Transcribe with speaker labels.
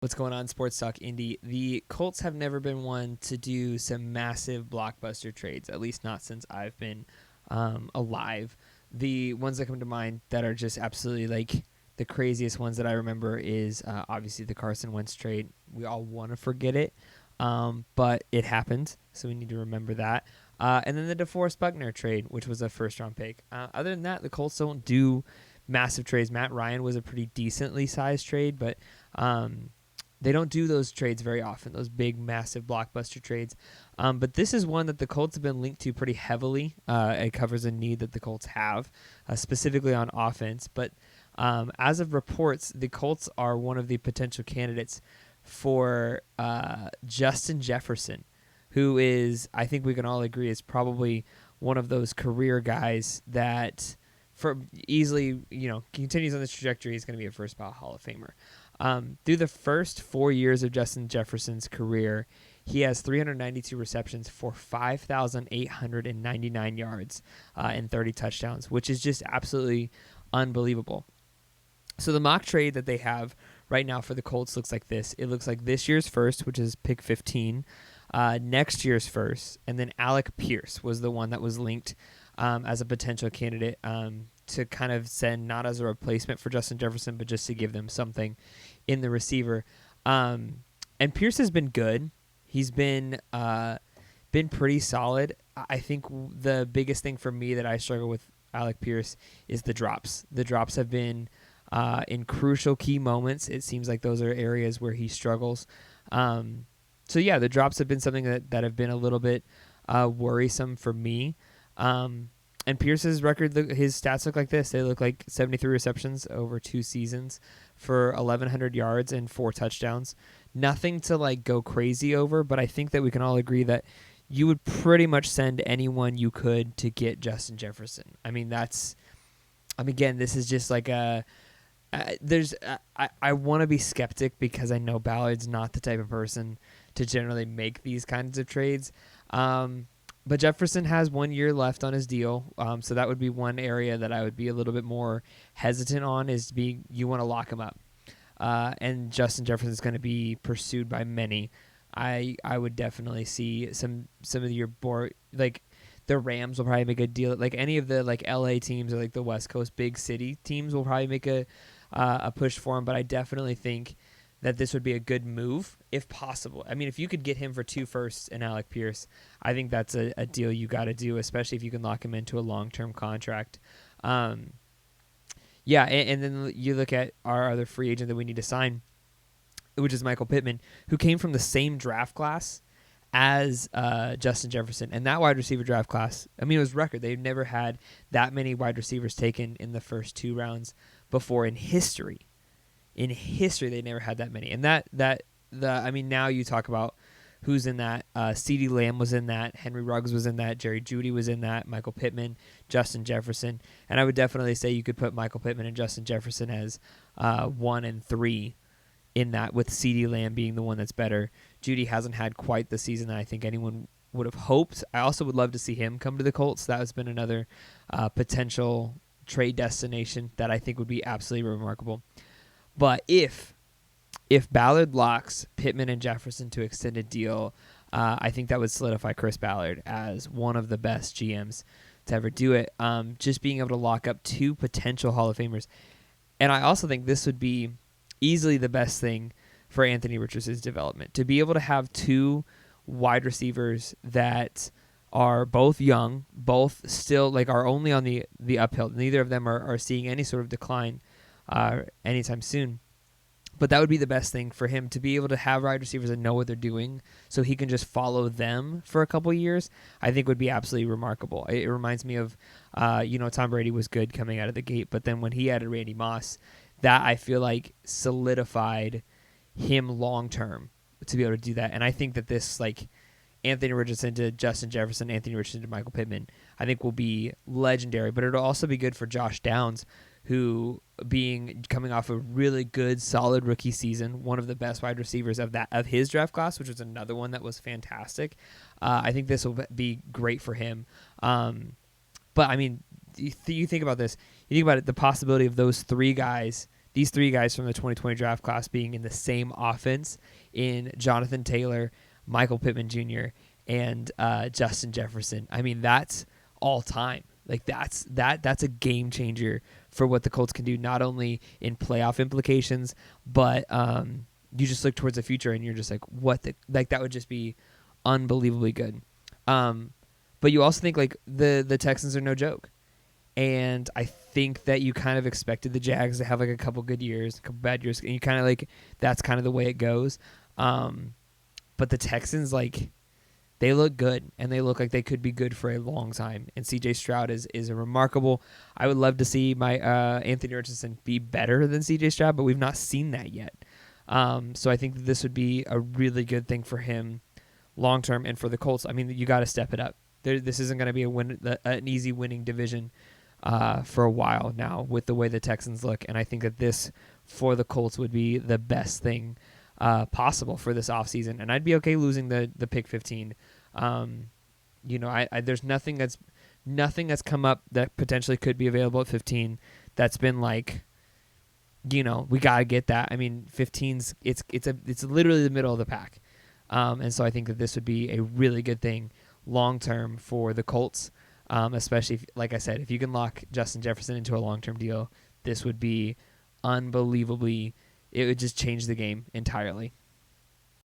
Speaker 1: What's going on, Sports Talk Indy? The Colts have never been one to do some massive blockbuster trades, at least not since I've been alive. The ones that come to mind that are just absolutely like the craziest ones that I remember is obviously the Carson Wentz trade. We all want to forget it, but it happened, so we need to remember that. And then the DeForest Buckner trade, which was a first-round pick. Other than that, the Colts don't do massive trades. Matt Ryan was a pretty decently sized trade, but they don't do those trades very often, those big, massive blockbuster trades. But this is one that the Colts have been linked to pretty heavily. It covers a need that the Colts have, specifically on offense. But as of reports, the Colts are one of the potential candidates for Justin Jefferson, who is, I think we can all agree, is probably one of those career guys that for easily, continues on this trajectory. He's going to be a first ballot Hall of Famer. Through the first 4 years of Justin Jefferson's career, he has 392 receptions for 5,899 yards and 30 touchdowns, which is just absolutely unbelievable. So the mock trade that they have right now for the Colts looks like this. It looks like this year's first, which is pick 15, next year's first, and then Alec Pierce was the one that was linked as a potential candidate to kind of send, not as a replacement for Justin Jefferson, but just to give them something in the receiver. And Pierce has been good. He's been pretty solid. I think the biggest thing for me that I struggle with Alec Pierce is the drops. The drops have been in crucial key moments. It seems like those are areas where he struggles. So yeah, the drops have been something that have been a little bit worrisome for me. And Pierce's record, his stats look like this. They look like 73 receptions over 2 seasons for 1,100 yards and 4 touchdowns. Nothing to like go crazy over, but I think that we can all agree that you would pretty much send anyone you could to get Justin Jefferson. I mean, again, this is just like I want to be skeptic because I know Ballard's not the type of person to generally make these kinds of trades. But Jefferson has 1 year left on his deal, so that would be one area that I would be a little bit more hesitant on, is you want to lock him up. And Justin Jefferson is going to be pursued by many. I would definitely see some of your board, like the Rams will probably make a deal. Like any of the like LA teams or like the West Coast big city teams will probably make a push for him. But I definitely think that this would be a good move if possible. I mean, if you could get him for 2 firsts and Alec Pierce, I think that's a deal you got to do, especially if you can lock him into a long-term contract. And then you look at our other free agent that we need to sign, which is Michael Pittman, who came from the same draft class as Justin Jefferson. And that wide receiver draft class, I mean, it was record. They've never had that many wide receivers taken in the first 2 rounds before in history. In history, they never had that many. And now you talk about who's in that. CeeDee Lamb was in that. Henry Ruggs was in that. Jerry Jeudy was in that. Michael Pittman, Justin Jefferson. And I would definitely say you could put Michael Pittman and Justin Jefferson as 1 and 3 in that, with CeeDee Lamb being the one that's better. Jeudy hasn't had quite the season that I think anyone would have hoped. I also would love to see him come to the Colts. That has been another potential trade destination that I think would be absolutely remarkable. But if Ballard locks Pittman and Jefferson to extended deal, I think that would solidify Chris Ballard as one of the best GMs to ever do it. Just being able to lock up 2 potential Hall of Famers. And I also think this would be easily the best thing for Anthony Richardson's development, to be able to have 2 wide receivers that are both young, both still like are only on the uphill. Neither of them are seeing any sort of decline anytime soon. But that would be the best thing for him, to be able to have wide receivers that know what they're doing so he can just follow them for a couple of years, I think would be absolutely remarkable. It reminds me of, Tom Brady was good coming out of the gate, but then when he added Randy Moss, that I feel like solidified him long-term to be able to do that. And I think that this, like, Anthony Richardson to Justin Jefferson, Anthony Richardson to Michael Pittman, I think will be legendary. But it'll also be good for Josh Downs, who coming off a really good, solid rookie season, one of the best wide receivers of his draft class, which was another one that was fantastic. I think this will be great for him. But I mean, you think about this. You think about it, the possibility of those 3 guys these three guys from the 2020 draft class being in the same offense in Jonathan Taylor, Michael Pittman Jr., and Justin Jefferson. I mean, that's all time. Like that's a game changer for what the Colts can do, not only in playoff implications, but you just look towards the future and you're just like, that would just be unbelievably good. But you also think like the Texans are no joke. And I think that you kind of expected the Jags to have like a couple good years, a couple bad years, and you kind of like that's kind of the way it goes. But the Texans, like, they look good, and they look like they could be good for a long time. And C.J. Stroud is a remarkable. I would love to see my Anthony Richardson be better than C.J. Stroud, but we've not seen that yet. So I think that this would be a really good thing for him long term, and for the Colts. I mean, you got to step it up. This isn't going to be an easy winning division for a while now with the way the Texans look, and I think that this for the Colts would be the best thing possible for this offseason, and I'd be okay losing the pick 15. There's nothing that's come up that potentially could be available at 15 that's been like, we gotta get that. I mean, 15's it's literally the middle of the pack, and so I think that this would be a really good thing long term for the Colts. Especially, like I said, if you can lock Justin Jefferson into a long-term deal, this would be unbelievably. It would just change the game entirely.